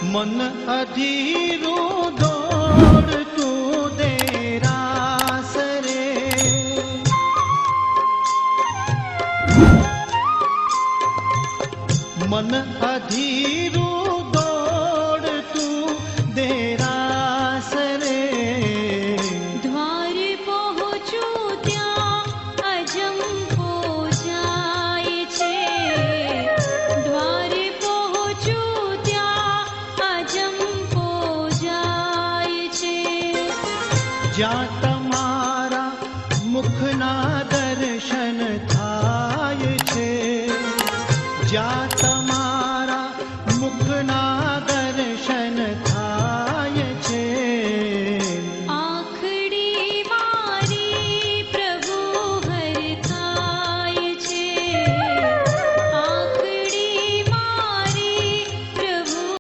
मन अधीरू दौड़તું દેરાસ રે, मन अधीरू दौड़તું દેરાસ રે, દ્વારે પહોંચું ત્યાં અજંપો જાય છે, દ્વારે પહોંચું ત્યાં અજંપો જાય છે. જ્યાં